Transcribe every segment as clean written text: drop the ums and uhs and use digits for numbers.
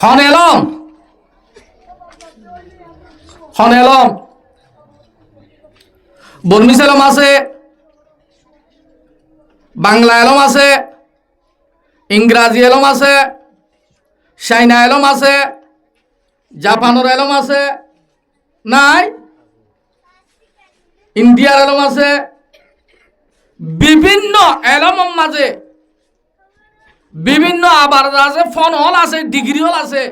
হনেলম হনেলম বর্মিস এলম আছে, বাংলা এলম আছে, ইংরাজি এলম আছে, চাইনা এলম আছে, জাপানের এলম আছে, নাই ইন্ডিয়ার এলম আছে। বিভিন্ন এলমের মাঝে বিভিন্ন আবার আছে, ফোন হল আছে, ডিগ্রি হল আছে।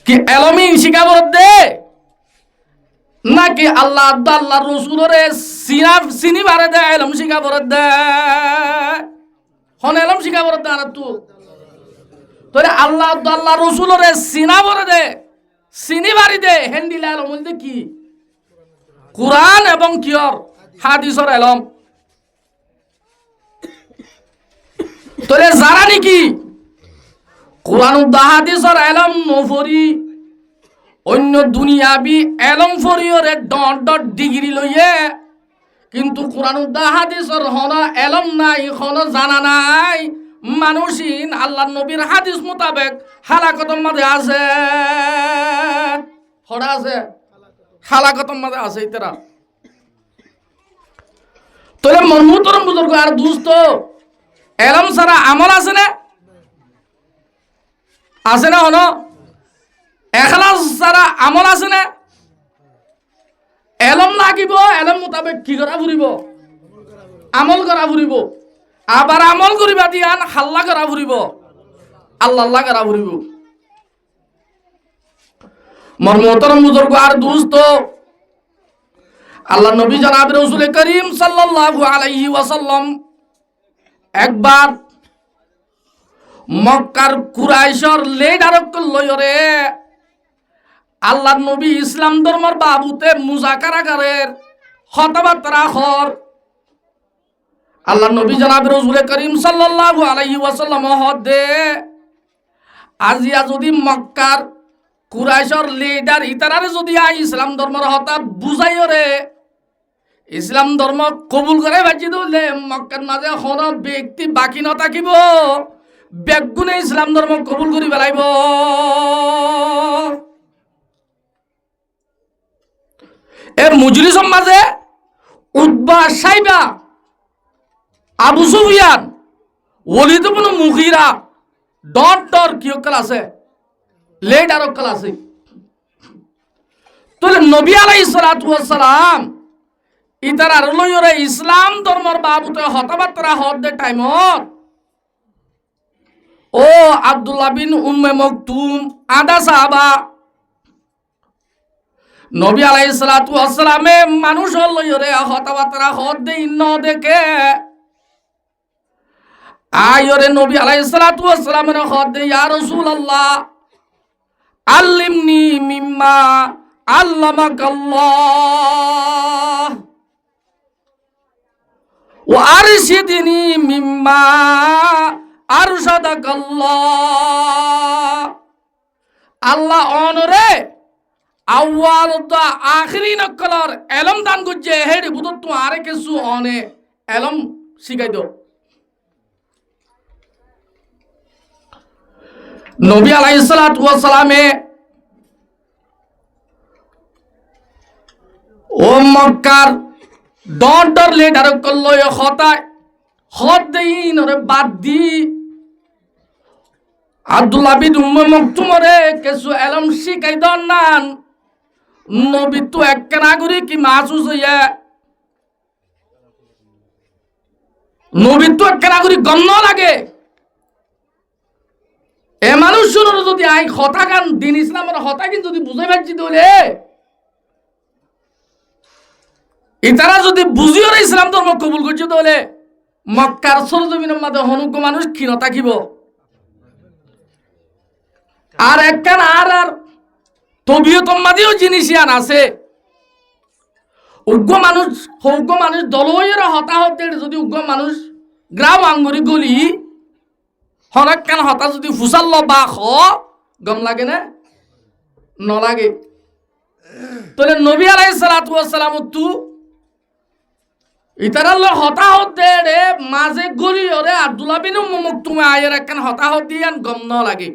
কি এলমি শিখাবর দে নাকি আল্লাহ আল্লাহ রসুলরে চিনি বারে দে এলম শিখাবর দে? হন এলম শিখাবর দে আর তু তোরে আল্লাহ আল্লাহ রসুলরে চিনা বরে দে, চিনি বাড়ি দে। হেন্দিলা এলম বলতে কি? কুরআন এবং কিয়র হাদিসর এলম। তোরে যারা নাকি কুরআন ও হাদিসর এলম নফরি অন্য দুনিয়াবি এলম ফরিয়রে ডট ডট ডিগ্রি লইয়ে, কিন্তু কুরআন ও হাদিসর হন এলম নাই, হন জানা নাই। মানুষিন আল্লাহ নবীর হাদিস মোতাবেক হালাকতর মাঝে আছে, হড়া আছে, হালাকতর মাঝে আছে। ইতারা তোরে মনমুতরম বুজুর্গ আর দুস্ত এলম সারা আমল আছে না? আছে না? হন এখলাস সারা আমল আছে না? এলম লাগিব, এলম মোতাবেক কি করা ফুরিব? আমল করা ফুরিব। আবার আমল করিবা দিয়ান হাল্লা করা ফুরিব, আল্লাহ করা ফুরিব। মর্মতরম বুজুর্গ আর দুস্ত আল্লাহ নবী জনাব রাসূল করিম সাল্লাল্লাহু আলাইহি ওয়াসাল্লাম একবার মক্কার কুরাইশর লিডারক লয়রে আল্লাহ নবী ইসলাম ধর্মের বাবুতে মুজাকারা করের কথাবার্তা হর। আল্লাহ নবী জনাব রাসূল করিম সাল্লাল্লাহু আলাইহি ওয়াসাল্লাম হদে আজিয়া যদি মক্কার কুরাইশর লিডার ইতারারে যদি ইসলাম ধর্মের হতা বুঝাইও রে, ইসলাম ধর্ম কবুল করে বাজি দিলে মক্কার মাঝে হন ব্যক্তি বাকি নথাকিব, বেগুনে ইসলাম ধর্ম কবুল করি পেলাইব। এ মুজলিসর মাঝে উতবা সাইবা আবু সুফিয়ান ওলিদ ইবনে মুগীরা ডট ডট কি অক্কল আছে, লেড আর অক্কল আছে। তাহলে নবী আলাইহিস সালাতু ওয়াস সালাম ইতারা লইরে ইসলাম ধর্মের বাবুতে হতাবার্তা হদে টাইমত ও আব্দুল্লাহ বিন উম্মে মকতুম আদা সাহাবা নবী আলাইহিস সালাতু ওয়াস সালামে মানুষ লইরে হতাবার্তা হদে ইন্ন দেখে আয়রে নবী আলাইহিস সালাতু ওয়াস সালামের হদে ইয়া রাসূলুল্লাহ আল্লিমনি মিম্মা আল্লামাকাল্লাহ ওয়া আরশিদনি মিম্মা আরশাদাকাল্লাহ। আল্লাহ অনরে আউয়াল দা আখিরি নকলর এলম দান করছে, হেডি বুঝো তো আরে কিছু অনে এলম শিখাই দাও। নবী আলাইহিস সালাতু ওয়াস সালামে ও মক্কার ডর লিডার করলো হতায় হদ দেইন ওরে বাদ দি আব্দুল্লাহ বিন উম্মে মকতুম রে কিছু এলম শিখাই দন নান। নবী তো এক নাগরিক কি মাসুস হইয়া, নবী তো এক নাগরিক গণ্য লাগে। এ মানুষ শুনো যদি আই হতা গান দিন ইসলামের হতা কিন্তু যদি বুঝাই পাচ্ছি তাহলে ইতারা যদি বুঝিও রে ইসলাম ধর্ম কবুল করছে তাহলে মক্কার সরজমিনের মাঝে হনুজ্ঞ মানুষ ক্ষীণ থাকিব। আর একখান আর তবিয়তর মাঝেও জিনিস ইয়ান আছে। উগ্র মানুষ দলইয়ের হতাহত যদি উগ্র মানুষ গ্রাম আঙ্গুরি গলি হনকান হতা যদি ফুসাল্ল বা গম লাগে না নলাগে। তাহলে নবী আলাইহিস সালাতু ওয়াস সালাম তু ইতারাল্লে হতাহত দে রে মাঝে গলি ওরে আব্দুল্লাহ বিন উম্মে মাকতুম আয়ের একখান হতাহত দিয়ান গম ন লাগে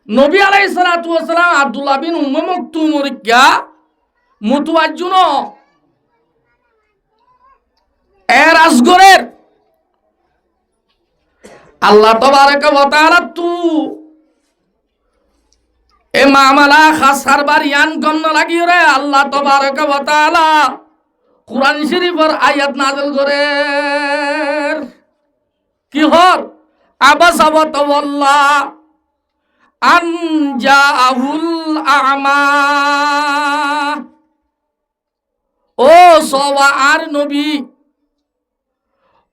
নবী আলাইহিস সালাতু ওয়াস সালাম আব্দুল্লাহ বিন উম্মে মাকতুম ওরিকা মুতওয়াজ্জুন এর আসগরের আল্লাহ তাবারাকা ওয়া তাআলা তু এ মামলা খাসার বারিয়ান গম ন লাগি রে আল্লাহ তাবারাকা ওয়া তাআলা কুরআন শরীফের আয়াত নাযিল করে কি হর আবাসা ওয়া তাওয়াল্লা আন জাআহুল আ'মা ও সওয়া আর নবী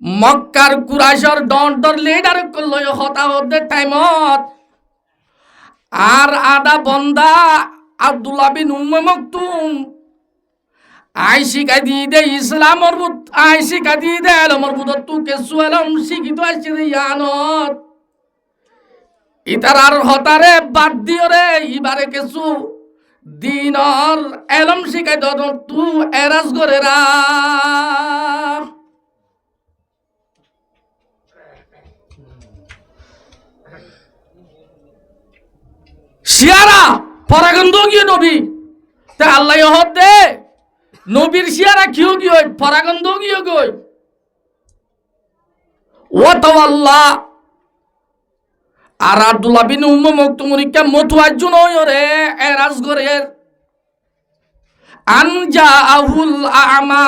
মক্কার কুরাইশর ডর লিডার করলো হতাহতের টাইমত আর আদা বন্দা আব্দুল্লাহ বিন উম্মে মাকতুম শিখাই দিয়ে দে ইসলামর বুত শিখাই দিয়ে দে এলমর বুত তু কেসু এলম শিখিত আসছে রে ইয়ানত ইতার আর হতারে বাদ দিও রে ইবারে কেসু দিনর এলম শিখাই দর তু এরাজ করে রা শিয়ারা পরাগন্দ গিয়ে নবী তা আল্লাহ হদ দে নবীর শিয়ারা কিও কি হয় পরাগন্দ গিয়ে গই ও তাওয়াল্লা আর আব্দুল্লাহ বিন উম্মে মাকতুম রিকা মুতওয়াজ্জুন রে এরাজ করে আন জাআহুল আ'মা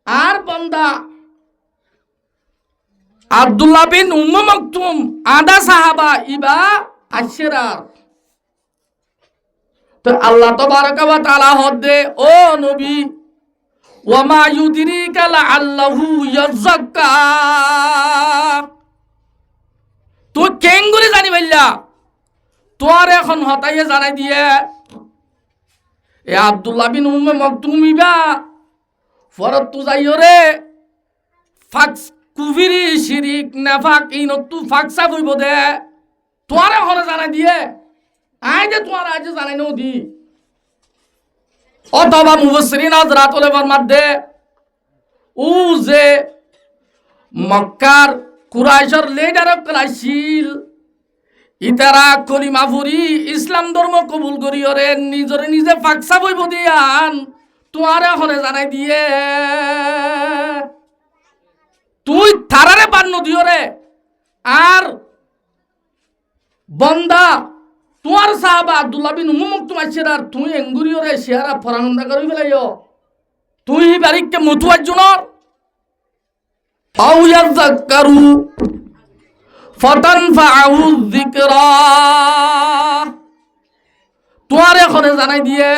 আর বান্দা আব্দুল্লাহ বিন উম্মে মাকতুম আদা সাহাবা ইবা আশরার তো আল্লাহ তাবারাকা ওয়া তাআলা হদে ও নবী ওয়া মা ইউদরিকা লাআল্লাহু ইয়াযাক্কা তো কেঙ্গুলি জানি বললা তোর এখন হতাইয়ে জানাই দিয়ে এ আব্দুল্লাহ বিন উম্মে মাকতুম ইবা ফরত তু যাইও রে ফাক্স কুফিরি শিরিক নেফাক ইনতু ফাকসা বইব দে তোর এখন জানাই দিয়ে আই যে তোমার আজ জানাই নো দি অথবা মুফাসসিরিন হযরত ওলামার মধ্যে ও যে মক্কার কুরাইশর লিডার কলাইছিল ইতারা কলিমা পড়ি ইসলাম ধর্ম কবুল করিও রে নিজরে নিজে ফাকসা বইব দিয়ান তোমার এখন জানাই দিয়ে তুই থারারে বান্ন দিও রে আর বন্দা তোমার সাহাবা আব্দুল্লাহ বিন উম্মে মাকতুম আশরার তুই এঙ্গুরিও রে শিয়ারা ফরানন্দা করি ফেলাইও তুই বারিককে মুতওয়াজ্জুনর আও ইয়াযাক্কারু ফাতানফাউ যিকরা তোমার এখন জানাই দিয়ে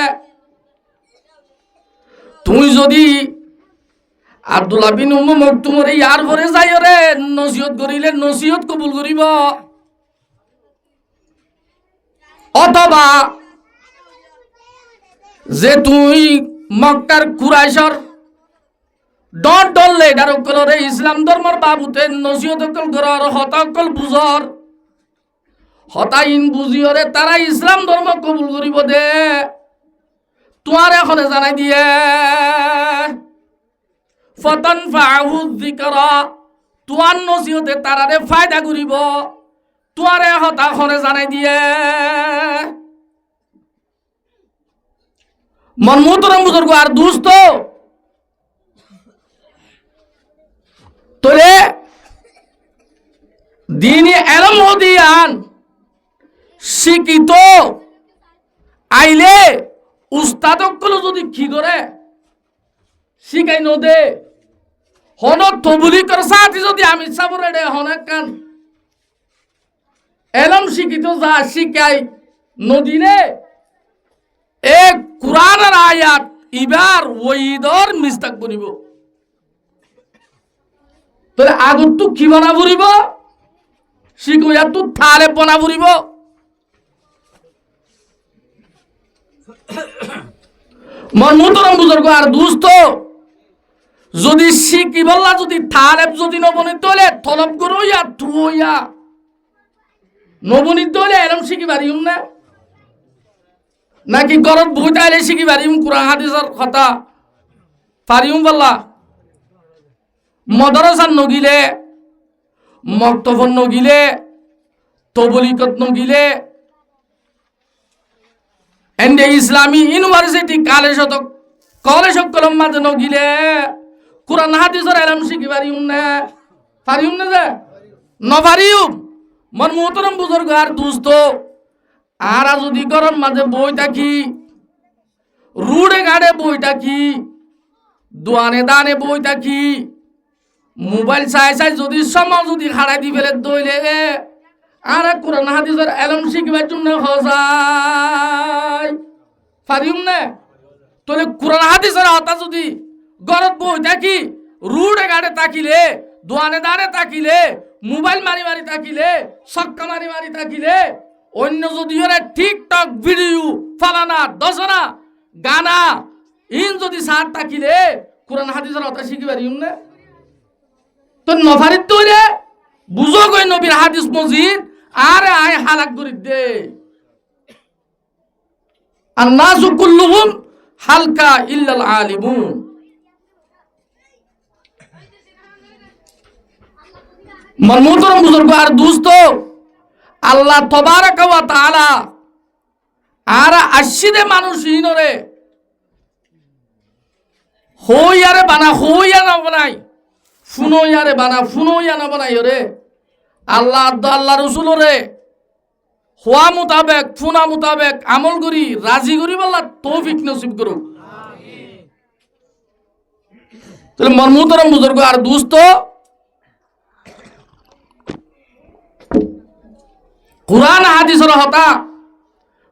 তুই যদি আব্দুল্লাহ বিন উম্মে মাকতুমরে ইয়ার পরে যাইও রে নসিহত করিলে নসিহত কবুল করিব অথবা যে তুই মক্কার কুরাইশর ডট ডললে ডারকলরে ইসলাম ধর্মর বাবুতে নসিহত করার হতাকল বুঝর হতাইন বুঝিওরে তারা ইসলাম ধর্ম কবুল করিব দে তোমার এখন জানাই দিয়ে ফাতানফাউ যিকরা তোমার নসিহতে তারারে ফায়দা করিব তোমারে হতাখনে জানাই দিয়ে মন মুহতরম বুজুর্গ আর দুস্ত তোরে দিনে এলম দিয়ান শিক্ষিত আইলে উস্তাদকল যদি কি করে শিখাই ন দে হন তবুলি কর সাথে যদি আমি সাবরে দে হন কান এলম শিক্ষিত যা শিখাই নদিনে এ কুরআনের আয়াত ইবার ওইদর মিস্তাক বনিব তোরে আগত তু কি বনা বরিব শিখইয়া তু থালে বনা বরিব মন মুতরম বুজুর্গ আর দুস্ত যদি শিখি বললা যদি থালে যদি নবনি তোলে তলব করইয়া তুইয়া নবনি তোলে এরম শিখি পারিম না নাকি গরত বইতাইলে শিখি পারিম কুরআন হাদিসের কথা পারিউম বল্লা মদরসার নগিলে মক্তফর নগিলে তবলিকত নগিলে এন্ডে ইসলামী ইউনিভার্সিটি কলেজ কলম মাঝে নগিলে কোরআন হাদিসের এলম শিখি পারিউম না যে নপারিউম মন মোহতরম বুজুর্গ আর দুস্ত আর যদি গরম মাঝে বই থাকি রুড়ে গাড়ে বই থাকি দোয়ানে দানে বই থাকি মোবাইল চাই যদি সময় যদি হারাই দি ফেলে দইলে আর কোরআন হাদিসের এলম শিখবার জন্য হসাই পারিউম না তোলে কোরআন হাদিসের হতা যদি গরত বই থাকি রুড়ে গাড়ে তাকিলে দোয়ানে দানে তাকিলে মোবাইল মারি তাকিলে সক্কা মারি তাকিলে অন্য যদি ওরা টিকটক ভিডিও ফালানা দশনা গানা ইন যদি সার তাকিলে কোরআন হাদিসের কথা শিখি পারিম না তো নফারিত তৈরে বুঝো গই নবীর হাদিস মজিদ আরে আয় হালাক করি দে আর নাসু কুল্লুহুম হালকা ইল্লাল আলিমুন মনমুতরম বুজুর্গ আর দুস্ত আল্লাহ তবারাক ওয়া তাআলা আর আশিদে মানুষ ইনরে হইয়ারে বানা হইয়া না বানাই ফুনইয়ারে বানা ফুনইয়া না বানাই রে আল্লাহ রসুল রে হওয়া মোতাবেক ফুনা মোতাবেক আমল করি রাজি করি বল্লা তৌফিক নসিব করুক তাহলে মনমুতরম বুজুর্গ আর দুস্ত কুরআন হাদিসের হতা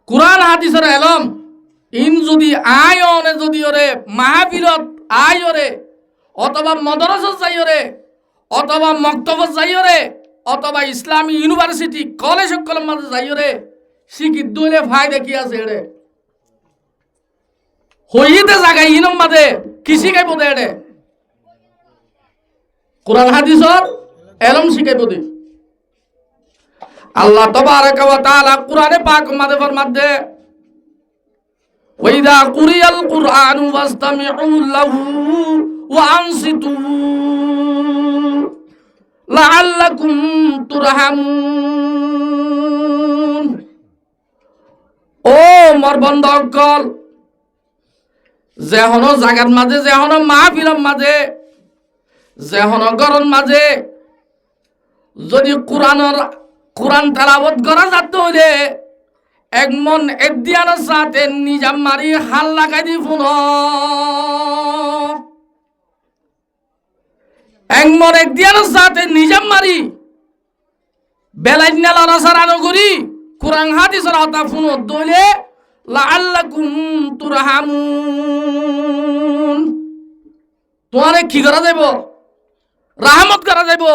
কুরআন হাদিসের এলম ইন যদি আয়নে যদি ওরে মাহফিলত আয়রে অথবা মাদ্রাসা যাইরে অথবা মক্তবত যাইরে অথবা ইসলামী ইউনিভার্সিটি কলেজ কলম মাঝে যাইরে শিখি দইলে ফায়দা কি আছে রে হইতে জায়গায় ইনম মাঝে কি শিখাইব দে রে কুরআন হাদিসের এলম শিখাইব দে আল্লাহ তাবারাক ওয়া তাআলা কুরআনে পাক মাঝে ফরমাতে ওয়াইদা কুরিয়াল কুরআনু ফাসতামিউ লাহু ওয়া আনসিতু লাআল্লাকুম তুরহামুন ও মোর বন্ধুসকল যেহন জাগার মাঝে যেহন মাহফিলের মাঝে যেহন গরম মাঝে যদি কোরআন তেলাওয়াত করা যাতে হইলে এক মন এক দিয়ানোর সাথে নিজাম মারি হাল লাগাই দি ফুন এক মন এক দিয়ানোর সাথে নিজাম মারি বেলাই নেলা সারানো করি কোরআন হাদিসের হতা ফুন দইলে লাআল্লাকুম তুরহামুন তোমারে কি করা যাইব রহমত করা যাইব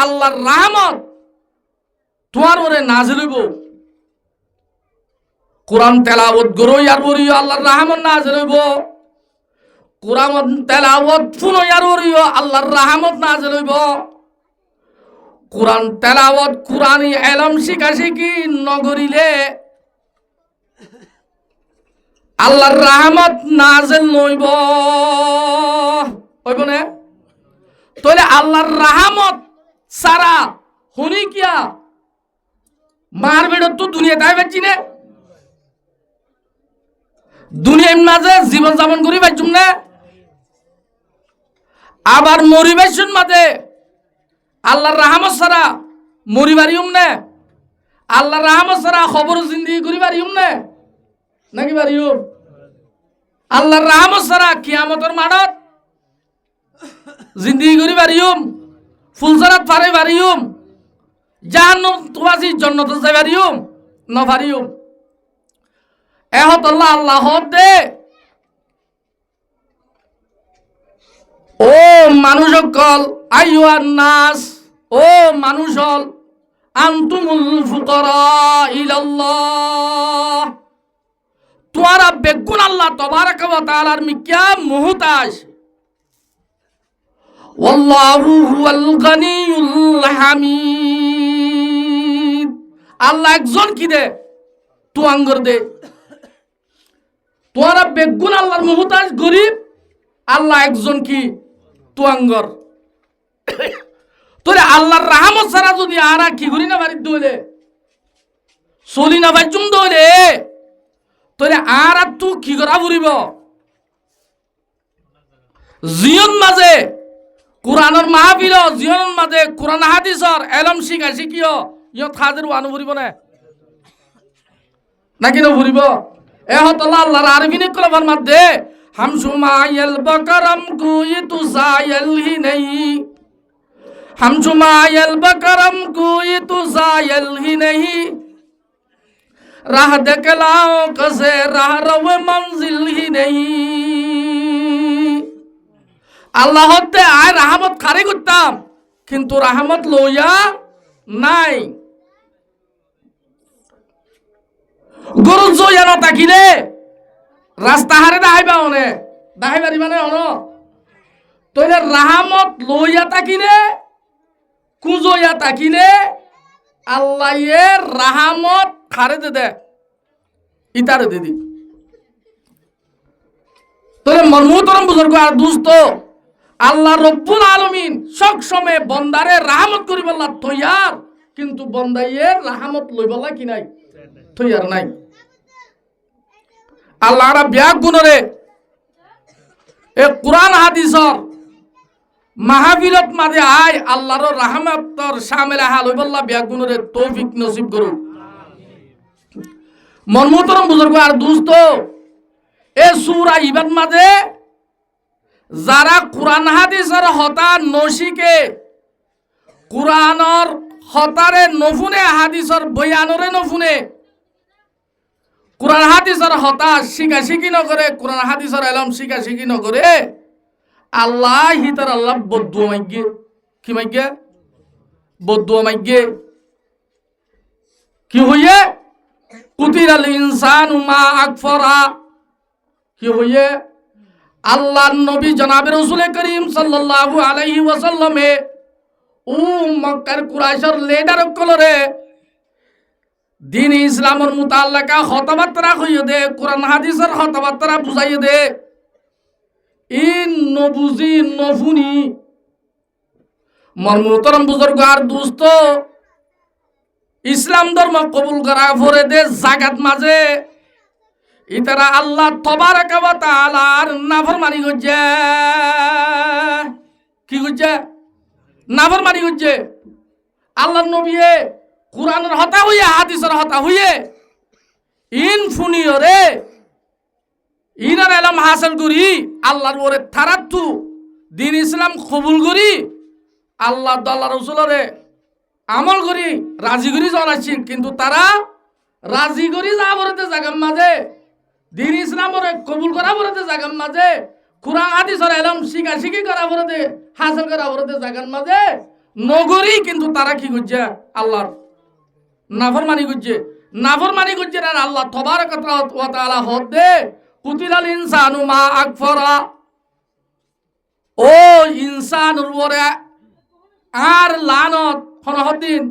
আল্লাহর রহমত তোমার ওরে নাজিল হইব কোরআন তেলাওয়াত করই আর বলিও আল্লাহর রহমত নাজিল হইব কোরআন তেলাওয়াত শুনই আর বলিও আল্লাহর রহমত নাজিল হইব কোরআন তেলাওয়াত কোরআনি ইলম শিখি নগরিলে আল্লাহর রহমত নাজিল নইব হইব না তাহলে আল্লাহর রহমত সারা হুনি কিয়া মার বেড় তো দুনিয়া তাই পাচ্ছি না দুনিয়ার মাঝে জীবন যাপন করি পাইছুম না আবার মরিবাইছুন মাঝে আল্লাহর রহমত সারা মরি পারিউম না আল্লাহর রহমত সারা খবর জিন্দেগি করি পারিউম না নাকি পারিউম আল্লাহর রহমত সারা কিয়ামতের মাঠত জিন্দেগি করি পারিউম ফুলসারাত পারে পারিউম জাহান্নাম তুবাসি জান্নাত যাই পারিউম না পারিউম এহত আল্লাহ দে ও মানুষ সকল আইয়ুহান নাস ও মানুষ হল আনতুমুল ফুকারা ইলাল্লাহ তোমরা বেগুন আল্লাহ তাবারাক ওয়া তাআলার মিক্কা মুহতাজ ওয়াল্লাহু হুয়াল গানিয়ুল হামিদ আল্লাহ একজন কি দে তুয়াঙ্গর দে তোরা বেগুন আল্লাহর মুহতাজ গরিব আল্লাহ একজন কি তুয়াঙ্গর তোরে আল্লাহর রাহমত ছাড়া যদি আর কি করি না বাড়ির দইলে চলি না বাজুম দইলে তোরে আর তু কি করা ফুরিব জীবন মাঝে কোরআনের মাহফিল জীবনের মাঝে কোরআন হাদিসর এলম শিখা শিখিও ইয়ত হাজির ওয়ানো ফুরিব না নাকি না ফুরিব এ হতলা আল্লাহর আরবিনে কলবার মধ্যে हम शुमायल बकरम को ये तू जायल ही नहीं हम शुमायल बकरम को ये तू जायल ही नहीं राह देखलाओ कसे राह रवे मंजिल ही नहीं আল্লাহ হতে আয় রাহমত খারে করতাম কিন্তু রাহমত লইয়া নাই গরু জয়া না তাকিলে রাস্তা হারে দাহাইবা অনে দাহাইবারি মানে অন তইলে রাহমত লইয়া তাকিলে কুজয়া তাকিলে আল্লাহ এর রাহমত খারে দে ইতারে দিদি তোরে মনমুতরম বুজুর্গ আর দুস্ত আল্লাহ রব্বুল আলামিন সব সময় বন্দারে রাহমত করি বললা তৈয়ার কিন্তু বন্দাইয়ের রাহমত লই বললা কি নাই তৈয়ার নাই আল্লাহরা ব্যাগ গুণরে এ কোরআন হাদিসর মাহফিলত মাঝে আয় আল্লাহর রাহমতর শামিল হাল হই বললা ব্যাগ গুণরে তৌফিক নসিব করুন মনমুতরম বুজুর্গ আর দুস্ত এ সূরা ইবাদ মাঝে যারা কোরআন হাদিসের হতা নশিকে কোরআনর হতারে নফুনে হাদিসর বয়ানরে নফুনে কোরআন হাদিসের হতা শিখা শিখি নকরে কোরআন হাদিসের এলম শিখা শিখি নকরে আল্লাহ হিতার আল্লাহ বদুয়া মাইগে কি মাইগে বদুয়া মাইগে কি হইয়ে কুতিরাল ইনসানু মা আকফরা কি হইয়ে আল্লাহর নবী জনাব রাসূল করিম সাল্লাল্লাহু আলাইহি ওয়াসাল্লামে ও মক্কার কুরাইশের লিডার কলরে দিন ইসলামের মুতাল্লাকা হতাবার্তা কইয়ে দে কোরআন হাদিসের হতাবার্তা বুঝাইয়ে দে ইন নবুজি নফুনি মর্মতরম বুজুর্গ আর দোস্ত ইসলাম ধর্ম কবুল করা পরে দে জাগাত মাঝে ইতারা আল্লাহ তবারক ওয়া তাআলার নাফরমানি করছে কি করছে নাফরমানি করছে আল্লাহর নবীয়ে কোরআনের হতা হইয়ে হাদিসের হতা হইয়ে ইন ফুনিয়রে ইনার এলম হাসিল করি আল্লাহর ওরে থারাত্তু দিন ইসলাম কবুল করি আল্লাহ আল্লাহ রাসূলরে আমল করি রাজি করি জানাচ্ছি কিন্তু তারা রাজি করি যা বলতে জাগাম মাঝে দিন ইসলামরে কবুল করা বলতে জাগাম মাঝে কোরআন হাদিসের এলম শিখা শিখি করা বলতে হাসিল করা বলতে জাগার মাঝে নগরী কিন্তু তারা কি করছে আল্লাহর নাফরমানি করছে আর আল্লাহ তবারক ওয়া তাআলা হদে কুতিলাল ইনসানু মা আকফরা ও ইনসানুর উপরে আর লানত হনহদিন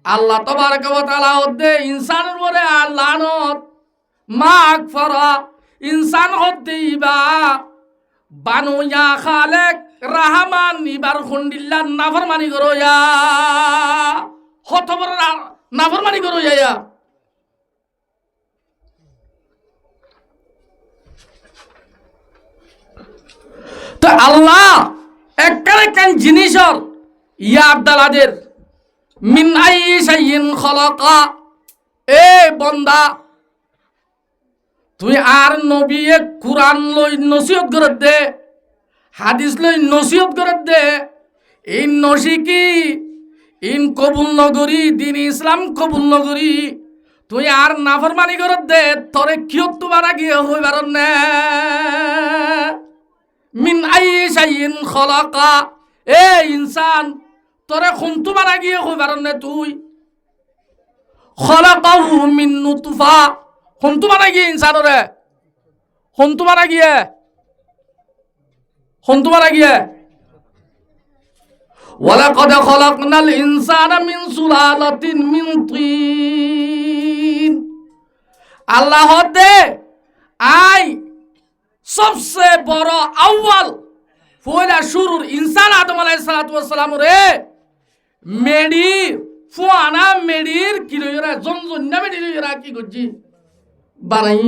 আল্লাহ তবারক ওয়া তাআলা হদে ইনসানুর উপরে আর লানত মা আকফরা ইনসান হদে ইবা বানু ইয়া খালেক রাহমান ইবার খুন্দিল্লাহ নাফরমানি করো ইয়া হতবর নাফরমানি করো ইয়া তো আল্লাহ একখান জিনিসর ইয়াদ দালাদের মিন আইয়ি শাইইন খলাকা এ বন্দা তুই আর নবী কুরআন লই নসিহত করে দে হাদিস লই নসিহত করে দে ইন নসিকি ইন কবুল নগরী দিন ইসলাম কবুল নগরী তুই আর নাফরমানি করে দে তোরে কিয়ত তোমার গিয়ে হইবার না মিন আইয়ি শাইইন খলাকা এ ইনসান তোরে খুনতু মারা গিয়ে হইবার না তুই খলাকাহু মিন নুতফা খুনতু মারা গিয়ে ইনসানরে খুনতু মারা গিয়ে ওয়ালাকাদ খলাকনাল ইনসানা মিন সুলালাতিন মিন তিন আল্লাহ দে আই সবচেয়ে বড় আউয়াল পয়লা শুরুর ইনসান আদম আলাইহিস সালাতু ওয়াস সালাম রে মেডি ফুয়ানা মেডির কি লইরা জনজন্না মেডি লইরা কি করছি বানাই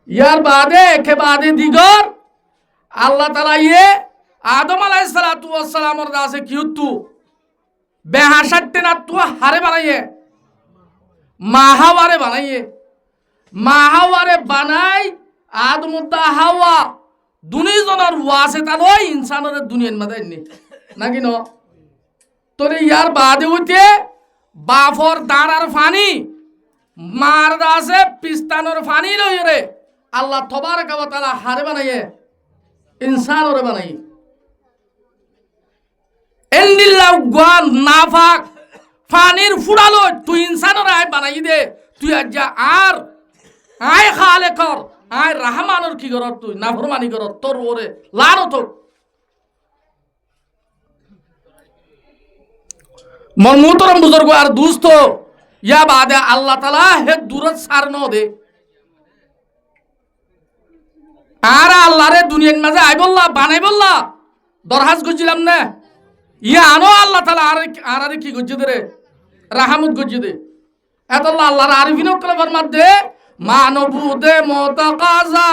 ইয়ার বাদে কে বাদে দিগর আল্লাহ তাআলা ইয়ে আদম আলাইহিস সালাতু ওয়াস সালামর দাসে কি হতু বেহাসাতে না তু হারে বানাইয়ে মাহাওয়ারে বানাইয়ে মাহাওয়ারে বানাই আদম দা হাওয়া দুনিজনের ওয়াসে তালই ইনসানের দুনিয়ার মধ্যে নি নাকি ন তোরে ইয়ার বাদে হইতে বাফর দাঁড়ার ফানি মার দাসে পিস্তানোর ফানি লই রে আল্লাহ তবারক ওয়া তাআলা হারে বানাইয়ে ইনসানরে বানাই এন্ডিল্লাহ গান নাফাক ফানির ফুড়ালো তুই ইনসানরে আই বানাই দে তুই আজ আর আই খালে কর আই রহমানের কি কর তুই নাফরমানি কর তোর ওরে লানত মন মুহতরম বুজুর্গ আর দুস্ত ইয়া বাদে আল্লাহ তাআলা হে দূরত সার ন দে আর আল্লাহরে দুনিয়ার মাঝে আই বললা বানাই বললা দরহাজ গজিলাম না ইয়া আনো আল্লাহ তাআলা আর কি গজি দে রে রাহমত গজি দে এত আল্লাহর আরিফিন কলমের মধ্যে মানবুদে মোতাকাজা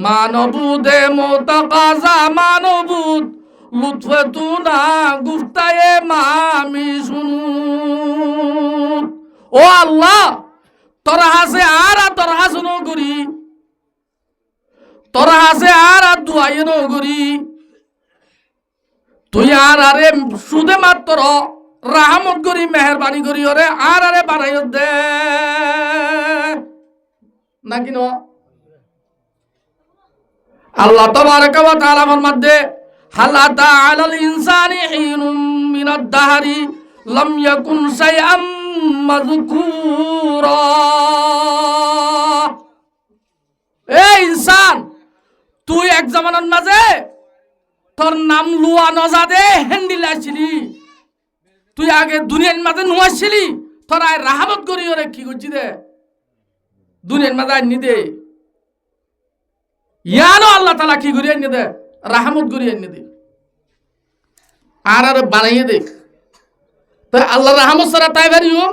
মানবুদে মোতাকাজা মানবুদ লুৎফে তু না গুফতায়ে মামি শুনু ও আল্লাহ তোর হাসে আর তোর হাসন করি তোর হাসে আর দুয়াইন করি তুই আর আরে সুদে মাত্র রাহমত করি মেহরবানি করি ওরে আর আরে বানাই দে নাকি ন আল্লাহ তাবারক ওয়া তাআলা ফরমাতে হালাতা আলাল ইনসানি হিনুম মিনাদ দাহরি লাম ইয়াকুন শাইআম মাযকুরা এ ইনসান তুই এক জামানার মাঝে তোর নাম লুয়া নজাদে হ্যান্ডিল আসছিলি তুই আগে দুনিয়ার মাঝে নুয়াছিলি তোর আয় রাহমত করি ওরে কি করছি দে দুনিয়ার মাঝে আনি দে ইয়ানো আল্লাহ তাআলা কি করি আনি দে রাহমত করি আনি দে আর আরে বানাইয়ে দেখ তো আল্লাহ রাহমত সারা তাই বাড়িও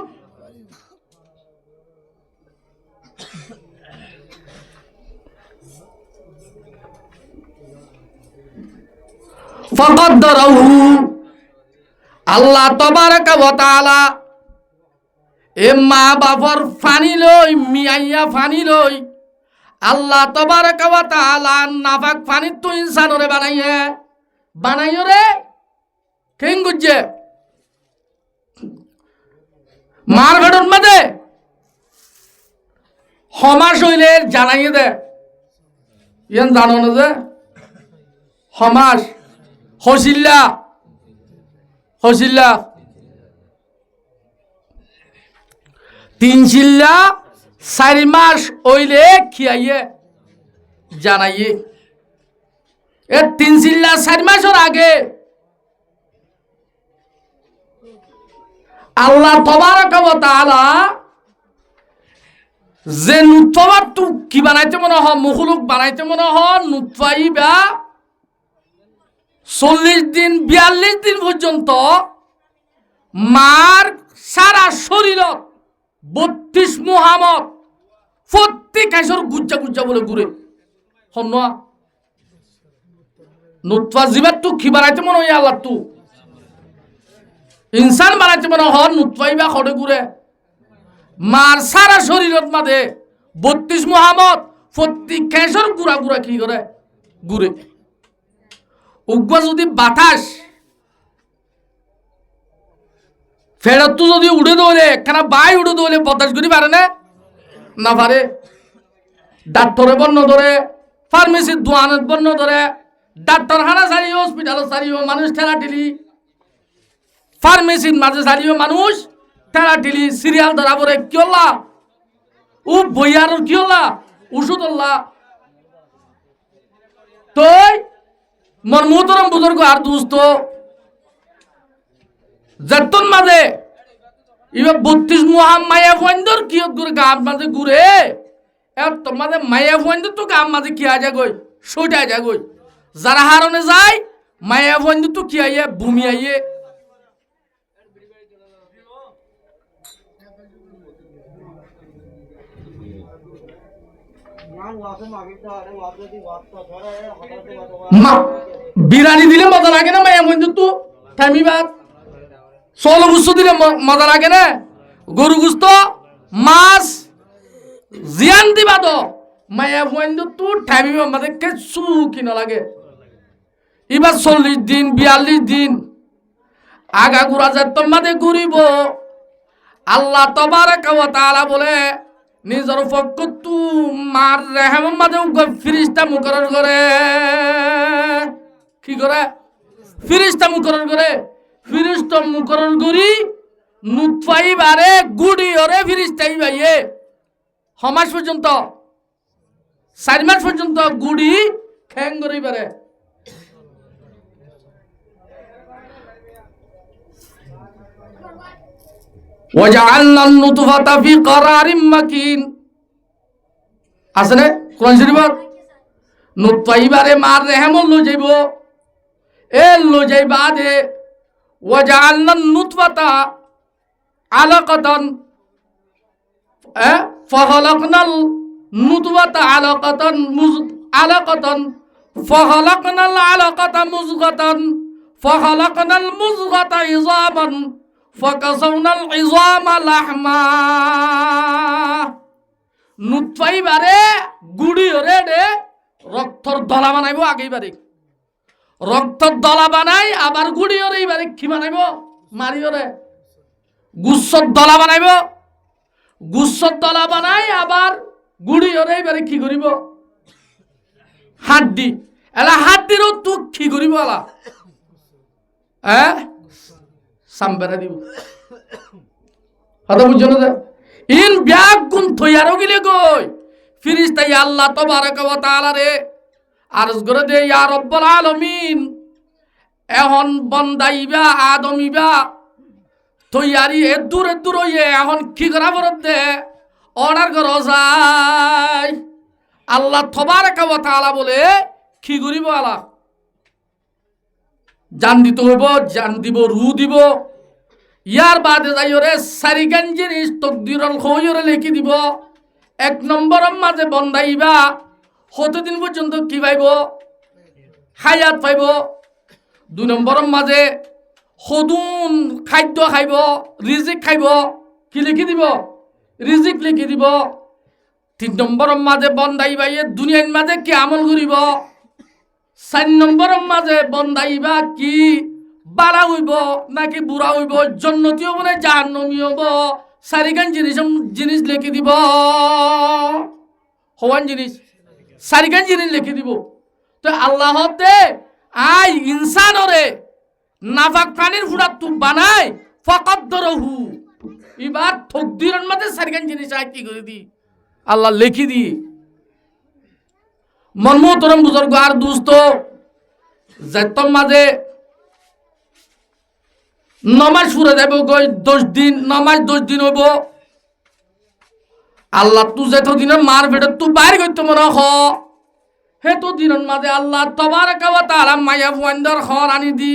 ফাকাদ্দারাহু আল্লাহ তাবারক ওয়া তাআলা এ মা বাবার ফানি লই মিয়াইয়া ফানি লই আল্লাহ তাবারক ওয়া তাআলা নাফাক ফানি তো ইনসানরে বানাইয়ে রে কেন গুজে মার ভেড়র মধ্যে হমাস হইলে জানাইয়ে দে ইয়ান জানো না যে হমাস হসিল্লা 3 চিল্লা 4 মাস ওইলে খিয়াইয়ে জানাইয়ে এ 3 চিল্লা 4 মাসের আগে আল্লাহ তাবারক ওয়া তাআলা যে নুতফা তু কি বানাইতে মনে হয় মখলুক বানাইতে মনে হয় নুতফাই বা 40 দিন 42 দিন পর্যন্ত মার সারা শরীরত 32 মুহাম্মদ প্রত্যেক কাশর গুজ্জা বলে ঘুরে হন্না নুতফা জিবাত তু কি বানাইতে মনে হয় আল্লাহ তু ইনসান বানাইতে মনে হয় নুতফাই বা খড়ে ঘুরে মার সারা শরীরত মাঝে 32 মুহাম্মদ প্রত্যেক কাশর গুড়া কি করে ঘুরে উগ্র যদি বাতাস ফেরত যদি উড়ে দৌড়ে একখানা বাই উড়ে দৌড়ে বাতাস করি পারে না পারে ডাক্তারে বন্য ধরে ফার্মেসির দোয়ানের বন্য ধরে ডাক্তার খানা সারিও হসপিটাল সারিও মানুষ ঠেলা ঠেলি ফার্মেসির মাঝে সারিও মানুষ ঠেলা ঠেলি সিরিয়াল ধরা পরে কি হল্লা ও বইয়ার কি হল্লা ওষুধ হল্লা তুই মন মুহতরম বুজুর্গ আর দুস্ত যতন মাঝে ইবা 32 মুহাম্মায়া ফন্দর কি ঘুরে গাব মাঝে ঘুরে তোমাদের মায়া বন্ধু তো গাম মাঝে কি আজা গই সোটা যা গই যারা হারনে যায় মায়া বন্ধু তো কি আইয়ে ভূমি আইয়ে বিরানি দিলে মজা লাগে না মায়া বন্ধু তো থামিবাদ ষোলো গুস্ত দিলে মজা লাগে না গরু গুস্ত মাছ জিয়ান দিবা তো মায়া বন্ধু তো থামিবা আমাদের কিছু কিনা লাগে এবার 40 দিন 42 দিন আগা ঘুরা যায় তোমাদের ঘুরিব আল্লাহ তাবারাকা ওয়া তাআলা বলে নিজের পক্ষ তু মার রেহমান মাঝে ফিরিস্তা মুকরর করে কি করে ফিরিস্তা মুকরর করে ফিরিস্তা মুকরর করি নুতফাই বারে গুড়ি ওরে ফিরিস্তাই বাইয়ে সমাজ পর্যন্ত 4 মাস পর্যন্ত গুড়ি খ্যাং করে বারে وجعلنا النطفة في قرار مكين আসলে কোরআন শরীফত নুতফা ইবারে মার রেহম লো যাইব এ লো যাইবা দে وجعلنا النطفة علقة فخلقنا النطفة علقة فخلقنا العلقة مضغة فخلقنا المضغة عظاما فكسونا العظام لحما নুতফাই বারে গুড়ি ওরে দে রক্তর দলা বানাইবো আগেই বারে রক্তর দলা বানাই আবার গুড়ি ওরে বারে কি বানাইবো মারি ওরে গুচ্ছর দলা বানাইবো গুচ্ছর দলা বানাই আবার গুড়ি ওরে বারে কি করিব হাড্ডি এলা হাড্ডিরও তুক কি করিব এলা সাম্বেরা দিব হয়তো বুঝছো না ইন ব্যাগ গুণ থইয়ারও গিলে গই ফিরিস্তা আল্লাহ তাবারাকা ওয়া তাআলা রে আরজ করে দে ইয়া রব্বুল আলামিন এখন বন্দাইবা আদমিবা থইয়ারি এ দূর হইয়ে এখন কি করা বরদ দে অর্ডার কর যায় আল্লাহ তাবারাকা ওয়া তাআলা বলে কি করিব আলা জান দিতে হইব জান দিব রু দিব ইয়ার বাদে যাইরে 4 গান জিনিস তকদিরল খয়রে লিখি দিব 1 নম্বরের মাঝে বন্দাইবা কতদিন পর্যন্ত কি পাইব হায়াত পাইব 2 নম্বরের মাঝে সদুন খাদ্য খাইব রিজিক খাইব কি লিখি দিব রিজিক লিখি দিব 3 নম্বরের মাঝে বন্দাইবা এ দুনিয়ার মাঝে কি আমল করিব 4 নম্বরের মাঝে বন্দাইবা কি বাড়া হইব নাকি বুড়া হইব জন্নতি হব না জাহান্নামী হব 4 গান জিনিস লিখে দিব হওয়ান জিনিস 4 গান জিনিস লিখে দিব তো আল্লাহ হতে আই ইনসানরে নাফাক প্রাণীর ফুড়া তু বানাই ফাকাদ্দারহু এবার তকদিরের মধ্যে 4 গান জিনিস আই কি করে দি আল্লাহ লিখি দি মন মোহতরম বুজুর্গ আর দোস্ত যেতম মাঝে নমাজ ফুরে যাব গই 10 দিন নমাজ 10 দিন হইব আল্লাহ তু যেত দিনে মার বেটা তু বাইর করতে মনে হ হে তো দিনের মাঝে আল্লাহ তাবারাকা ওয়া তাআলা মায়া ফুয়ান্দার খর আনি দি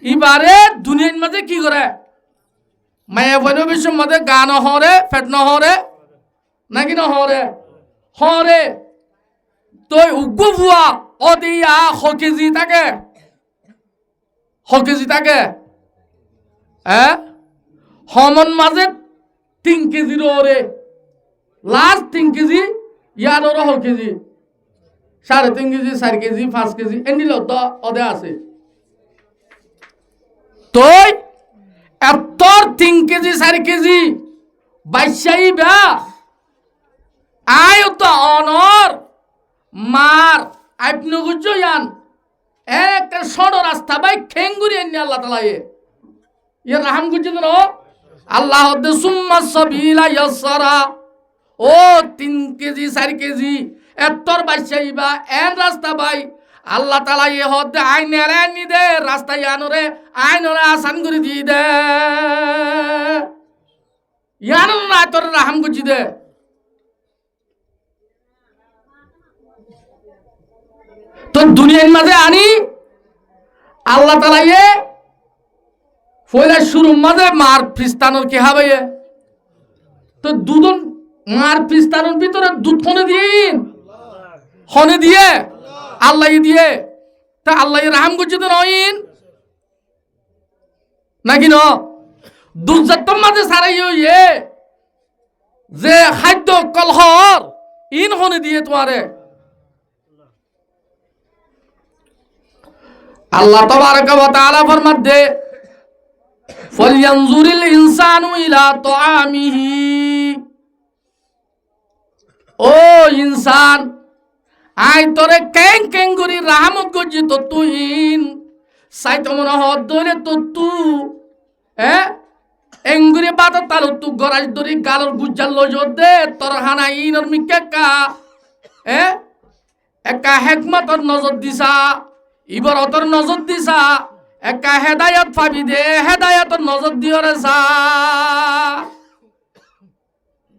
এবারে দুনিয়ার মাঝে কি করে মায়া ফুয়ান্দার বিশ্বের মাঝে গান হরে ফেট নহরে নাকি নহরে হরে তই উগ্র ভুয়া অদিয়া হকেজি থাকে হকেজি থাকে হমন মাঝে 3 কেজির ওরে লাস্ট 3 কেজি ইয়ার ওরা হকেজি 3.5 কেজি 4 কেজি 5 কেজি এন্ডিল তো অদে আছে তই এতর 3 কেজি 4 কেজি বাইশাই বা আয় তো অনর মার আপনি গুজো ইয়ান এক সড় রাস্তা বাই খেঙ্গুরি এনে আল্লাহ তাআলা ইয়ে রাহাম গুজো না আল্লাহ দে সুম্মা সাবিলা ইয়াসরা ও 3 কেজি 4 কেজি এতর বাইশাইবা এন রাস্তা বাই আল্লাহ তাআলা ইয়ে হদে আইনেরে নি দে রাস্তা ইয়ানরে আইনরে আসান করে দি দে ইয়ানো না তোর রাহাম করছি দে তো দুনিয়ার মাঝে আনি আল্লাহ তাআলা ইয়ে ফয়লা শুরুর মাঝে মার ফিস্তানোর কি হবে তো দুধন মার ফিস্তানোর ভিতরে দুধ হনে দিয়ে আল্লাহ দিয়ে তা আল্লাহ রাহাম করছে তো নইন নাকি ন দুর্জাতম মাঝে সারাই ইয়ে যে খাদ্য কলহর ইন হনে দিয়ে তোমারে আল্লাহ তাবারাকা ওয়া তাআলা ফরমাতে ফালয়ানজুরিল ইনসানু ইলা তাআমিহি ও ইনসান আই তোরে কেং কেং করি রাহমত করছি তো তুইন সাইতো মনে হদ ধরে তো তু এঙ্গুরি বাতা তালু তু গরাজ ধরি গালর গুজ্জাল লজর দে তোর হানা ইনর মিক্কা একা হেকমতর নজর দিছা ইবরতর নজর দিছা একা হেদায়ত পাবি দে হেদায়তর নজর দিও রে সা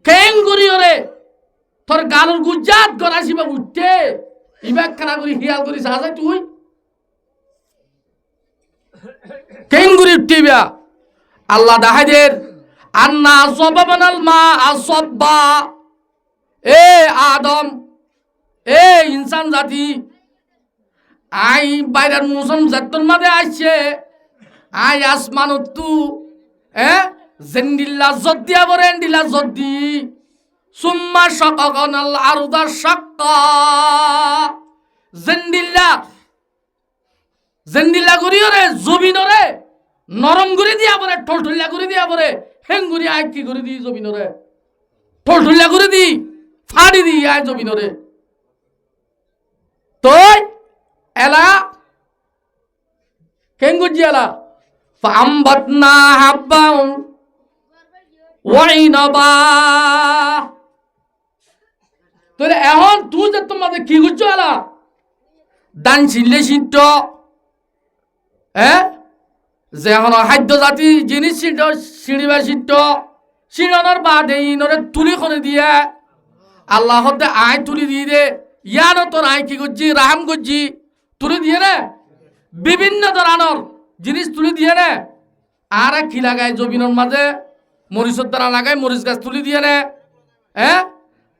কেঙ্গুরি রে তোর গালর গুজ্জাত গরাসিবা উঠতে ইবা কানা করি হিয়াল করি সাজা তুই কেঙ্গুরি উঠতিবা আল্লাহ দাহাদের আন্না সবাবানাল মা আসব্বা এ আদম এ ইনসান জাতি আই বাইরের মৌসুম জাতর মাঝে আসছে আই আসমানত তু জেন্দিল্লা জদ্দিয়া বরে এন্দিল্লা জদ্দি সুম্মা শাকাকানাল আরদা শাক্কা জেন্দিল্লা করিওরে জমিনরে নরম করে দিয়া বরে ঠলঠলিয়া করে দিয়া বরে হেঙ্গুরি আই কি করে দি জমিনরে ঠলঠলিয়া করে দি ফাড়ি দি আই জমিনরে তোই এলা কেঙ্গুজি এলা ফামবাতনা হাব্বাউ ওয়াইনাবা তোরে এখন তুই যে তোমাদের কি করছো এলা দান ছিললে সিদ্ধ যে এখন খাদ্য জাতি জিনিস সিদ্ধ সিঁড়িবার সিদ্ধ সিঁড়ানোর বাদে ইনরে তুলি করে দিয়ে আল্লাহ হতে আয় তুলি দিয়ে দে ইয়ানো তোর আয় কি করছি রাহাম করছি তুলি দিয়ে রে বিভিন্ন ধরনের জিনিস তুলি দিয়ে রে আর কি লাগায় জমিনের মাঝে মরিচের দ্বারা লাগায় মরিচ গাছ তুলি দিয়ে রে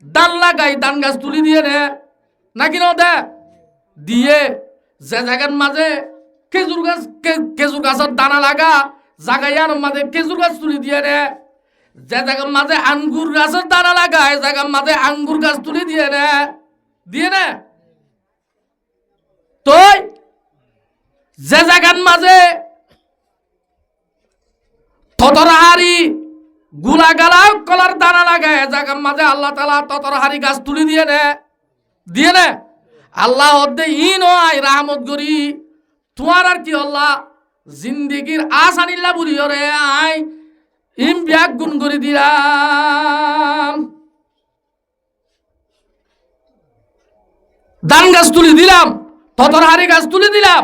দান লাগাই দান গাছ তুলি দিয়ে রে নাকি ন দে দিয়ে যে জায়গার মাঝে খেজুর গাছের দানা লাগা জাগাইয়ার মাঝে খেজুর গাছ তুলি দিয়ে রে যে জায়গার মাঝে আঙ্গুর গাছের দানা লাগায় জায়গার মাঝে আঙ্গুর গাছ তুলি দিয়ে রে তুই যে জায়গার মাঝে ততরহারি গুলা গালা কলার দানা লাগায় জায়গার মাঝে আল্লাহ তাআলা ততরহারি গাছ তুলি দিয়ে নে আল্লাহ হদ্দে ইন আই রাহমত করি তোমার আর কি আল্লাহ জিন্দিগির আসানিল্লা বুড়ি রে আই ইম ব্যাগ গুণ করে দিলাম দান গাছ তুলি দিলাম ততরহারি গাছ তুলি দিলাম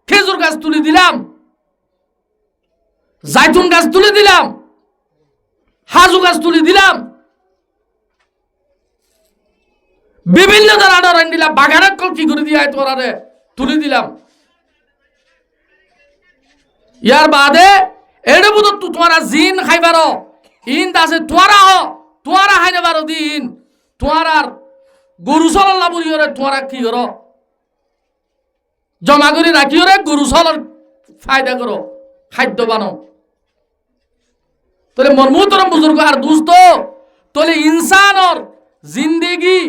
খেজুর গাছ তুলি দিলাম জাইতুন গাছ তুলি দিলাম হাজু গাছ তুলি দিলাম বিভিন্ন ধরনের দিলাম বাগানের কল কি করে দিয়ে তোরা রে তুলি দিলাম ইয়ার বাদে এড়ে বুধ তোমারা জিন খাইবার ইন আছে তোমারা খাইতে পারো দিন তোমার আর গরু চলার বুড়ি রে তোমারা কি করো জমা করে রাখিও রে গরু চলার ফায়দা করো খাদ্য বানো তোলে মর্মুতরম বুজুর্গ আর দুস্ত তোলে ইনসানর জিন্দেগি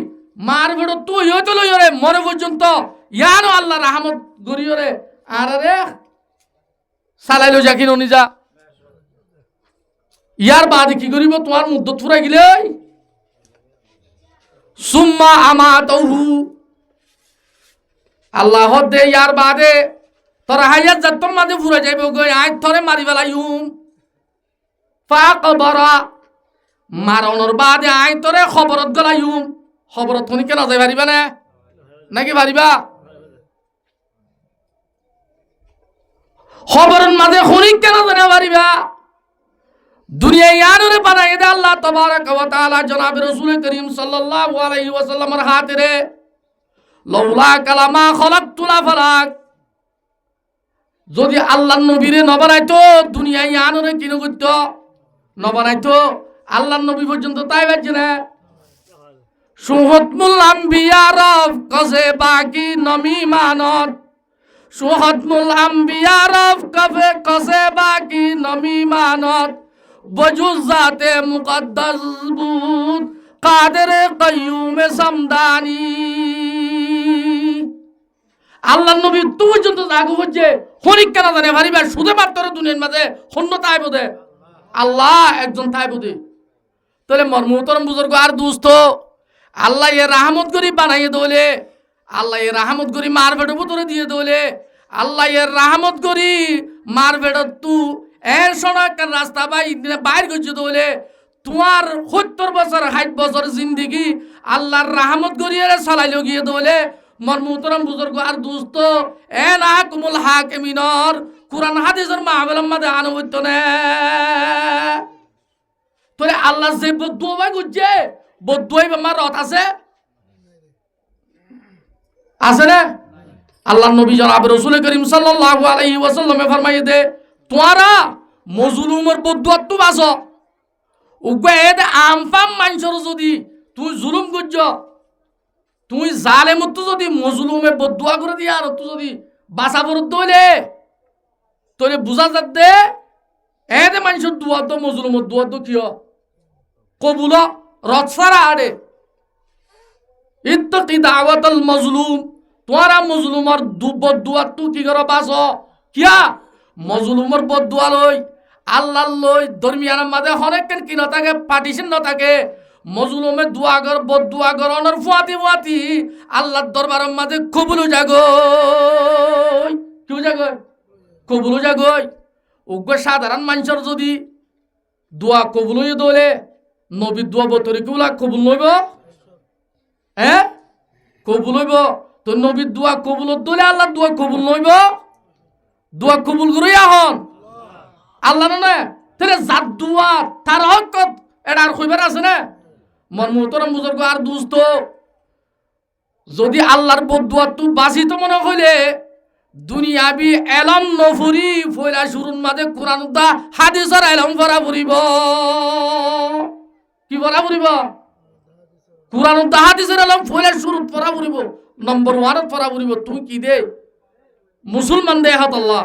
মার বেড়ো তুই হইতে লই রে মরে পর্যন্ত ইয়ানো আল্লাহ রাহমত গরিও রে আর রে সালাইলো জাকিন নিজা ইয়ার বাদে কি করিব তোমার মুদ্দত ফুরাই গেলে সুম্মা আমাতাহু আল্লাহ দে ইয়ার বাদে তোরা হাইয়াত জাতম মাঝে ফুরে যাইব গই আই থরে মারি বেলাইম ফাকবরা মারণর বাদে আই তোরে খবরত গলাইম খবরত শুনি কেন যাই পারিবা না নাকি পারিবা খবরের মাঝে শুনি কেন জানা পারিবা দুনিয়া ইয়ানরে বানাই দা আল্লাহ তাবারাক ওয়া তাআলা জনাবে রাসূল করিম সাল্লাল্লাহু আলাইহি ওয়াসাল্লামের হাতে রে লাউলা কালামা খলাকতুল আফলাক, যদি আল্লাহর নবীরে ন বানাইতো দুনিয়ায় আনরে কিনো করতো ন বানাইতো, আল্লাহর নবী পর্যন্ত তাই বাজছে না। সুহতমুল আম্বিয়া রব কসে বাকি নমি মানত, সুহতমুল আম্বিয়া রব কফে কসে বাকি নমি মানত, বজুজ জাতে মুকদ্দাস বুদ কাদের কাইয়ুম সামদানি। আল্লাহর নবী তো পর্যন্ত জাগো হচ্ছে হরিক কেন জানে ভারিবার শুধু মাত্র দুনিয়ার মাঝে হন্য তাই বোধে আল্লাহ একজন তাই বোধে। তাহলে মর্মতরম বুজুর্গ আর দুস্থ আল্লাহ এ রাহমত করি বানাইয়ে দোলে, আল্লাহ এ রাহমত করি মার বেড়ো ভিতরে দিয়ে দোলে, আল্লাহ এর রাহমত করি মার বেড়ো তু এর সড়ক রাস্তা বাইর করছে দোলে, তোমার ৭০ বছর ৬০ বছর জিন্দিগি আল্লাহর রাহমত করি এর চালাইল গিয়ে দোলে। মর্মতরম বুজুর্গ আর দুস্থ এ না কুমুল হাকিমিনর কুরআন হাদিসের মাহফিলের মধ্যে আনুগত্য নে। তোরে আল্লাহ যে বদুয়া ভাই করছে বদুয়াই আমার রথ আছে আছে না? আল্লাহ নবী জনাব রাসূল করিম সাল্লাল্লাহু আলাইহি ওয়াসাল্লামে ফরমাইয়ে দে তোরা মজলুমের বদুয়া তো বাসো উগে এতে আমফাম মানুষের যদি তুই জুলুম করছ, তুই জালেমত যদি মজলুমে বদুয়া করে দিয়া আর তুই যদি বাসা বরদ হইলে তোরে বুঝা যাতে এতে মানুষের দুয়া তো মজলুমের দুয়া তো কি কবুল রৎসারা আড়ে ইত্তাকি দাওয়াতাল মজলুম, তোরা মজলুমর বদুয়া তু কি করে বাস কিয়া মজলুমর বদুয়া লই আল্লাহ লই দরমিয়ানের মাঝে অনেক কি না থাকে পার্টিশন না থাকে, মজলুমে দুয়াগর বদুয়াগর অনর ফুয়াতি ফুয়াতি আল্লাহর দরবারের মাঝে কবুল জাগই কি জাগই কবুল জাগই। ওগো সাধারণ মানুষের যদি দোয়া কবুল হয়ে দোলে নবীর দোয়া বতরে কিলা কবুল নইব, হ্যাঁ কবুল হইব। তো নবীর দোয়া কবুল দোলে আল্লাহর দোয়া কবুল নইব, দোয়া কবুল করে আহন আল্লাহ না তাহলে যার দোয়া তার হক এটা আর কইবার আছে না? মর্মতরম বুজুর্গ আর দুস্থ যদি আল্লাহর বদুয়া তু বাঁচিত মনে হইলে দুনিয়াবি এলম নফুরি ফয়লা শুরুর মাঝে কোরআন দা হাদিসের এলম ভরা ফুরিব, কি ভরা ফুরিব? কোরআন দা হাদিসের এলম ফয়লা শুরুত ভরা ফুরিব, নম্বর 1 ভরা ফুরিব। তুই কি দে মুসলমান দে হাত আল্লাহ